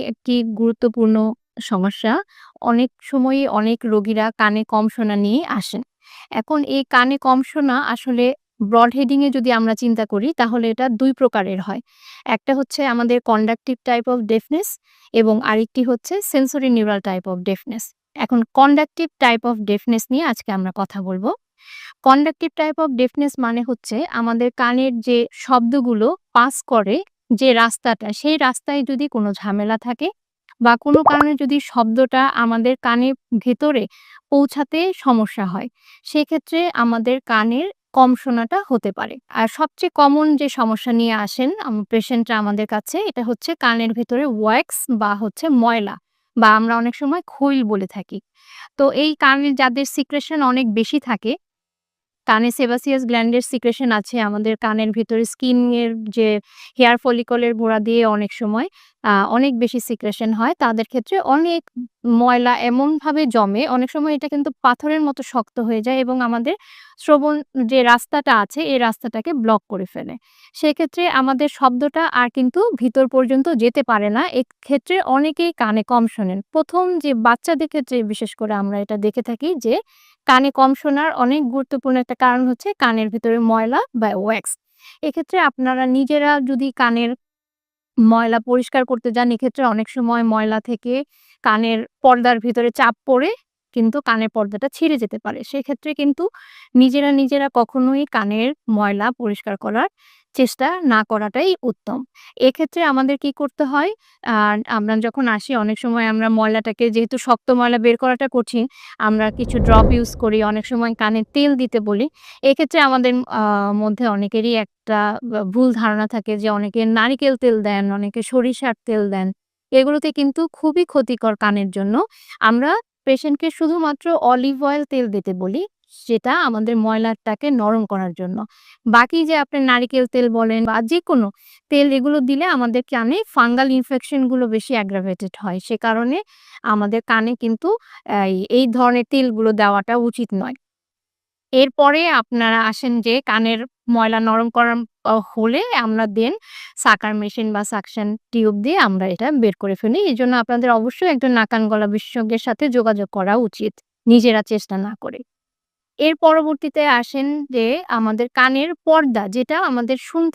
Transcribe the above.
একটি গুরুত্বপূর্ণ সমস্যা। অনেক সময়ই অনেক রোগীরা কানে কম শোনা নিয়ে আসেন। এখন এই কানে কম শোনা আসলে ব্রড হেডিং এ যদি আমরা চিন্তা করি তাহলে এটা ২ প্রকারের হয়। একটা হচ্ছে আমাদের কন্ডাক্টিভ টাইপ অফ ডেফনেস এবং আরেকটি হচ্ছে সেন্সরি নিউরাল টাইপ অফ ডেফনেস। এখন কন্ডাক্টিভ টাইপ অফ ডেফনেস নিয়ে আজকে আমরা কথা বলব। কন্ডাক্টিভ টাইপ অফ ডেফনেস মানে হচ্ছে আমাদের কানের যে শব্দগুলো পাস করে যে রাস্তাটা, সেই রাস্তায় যদি কোনো ঝামেলা থাকে বা কোনো কারণে যদি শব্দটা আমাদের কানের ভেতরে পৌঁছাতে সমস্যা হয়, সেক্ষেত্রে আমাদের কানের কম শোনাটা হতে পারে। আর সবচেয়ে কমন যে সমস্যা নিয়ে আসেন পেশেন্টরা আমাদের কাছে, এটা হচ্ছে কানের ভেতরে ওয়্যাক্স বা হচ্ছে ময়লা বা আমরা অনেক সময় ক্ষইল বলে থাকি। তো এই কানের যাদের সিক্রেশন অনেক বেশি থাকে, কানে সেবাসিয়াস গ্ল্যান্ডের সিক্রেশন আছে। আমাদের কানের ভেতরে স্কিনের যে হেয়ার ফলিকল এর গোড়া দিয়ে অনেক সময় অনেক বেশি সিক্রেশন হয়। তাদের ক্ষেত্রে অনেক ময়লা এমনভাবে জমে, অনেক সময় এটা কিন্তু পাথরের মতো শক্ত হয়ে যায় এবং আমাদের শ্রবণ যে রাস্তাটা আছে, এই রাস্তাটাকে ব্লক করে ফেলে। সেক্ষেত্রে আমাদের শব্দটা আর কিন্তু ভিতর পর্যন্ত যেতে পারে না। এক্ষেত্রে অনেকেই কানে কম শোনেন। ১ম যে বাচ্চাদের ক্ষেত্রে বিশেষ করে আমরা এটা দেখে থাকি যে কানে কম শোনার অনেক গুরুত্বপূর্ণ একটা কারণ হচ্ছে কানের ভেতরে ময়লা বা ওয়্যাক্স। এক্ষেত্রে আপনারা নিজেরা যদি কানের ময়লা পরিষ্কার করতে যান, এক্ষেত্রে অনেক সময় ময়লা থেকে কানের পর্দার ভিতরে চাপ পড়ে কিন্তু কানের পর্দাটা ছিঁড়ে যেতে পারে। সেক্ষেত্রে কিন্তু নিজেরা কখনোই কানের ময়লা পরিষ্কার করার চেষ্টা না করাটাই উত্তম। এক্ষেত্রে আমাদের কি করতে হয়, আ আমরা যখন আসি অনেক সময় আমরা ময়লাটাকে যেহেতু শক্ত ময়লা বের করাটা কঠিন, আমরা কিছু ড্রপ ইউজ করি, অনেক সময় কানে তেল দিতে বলি। এক্ষেত্রে আমাদের মধ্যে অনেকেরই একটা ভুল ধারণা থাকে যে অনেকে নারিকেল তেল দেন, অনেকে সরিষার তেল দেন। এগুলোতে কিন্তু খুবই ক্ষতিকর কানের জন্য। আমরা পেশেন্টকে শুধুমাত্র অলিভ অয়েল তেল দিতে বলি, সেটা আমাদের ময়লাটাকে নরম করার জন্য। বাকি যে আপনার নারিকেল তেল বলেন বা যেকোনো তেল এগুলো দিলে আমাদের কানে ফাঙ্গাল ইনফেকশন গুলো বেশি aggravated হয়। সে কারণে আমাদের কানে কিন্তু এই ধরনের তেলগুলো দেওয়াটা উচিত নয়। এরপরে আপনারা আসেন যে কানের ময়লা নরম করা হলে আমরা দেন সাকার মেশিন বা সাকশন টিউব দিয়ে আমরা এটা বের করে ফেলি। এজন্য আপনাদের অবশ্যই একজন নাক কান গলা বিশেষজ্ঞের সাথে যোগাযোগ করা উচিত, নিজেরা চেষ্টা না করে। এর পরবর্তীতে আসেন যে আমাদের কানের পর্দা যেটা আমাদের শুনতে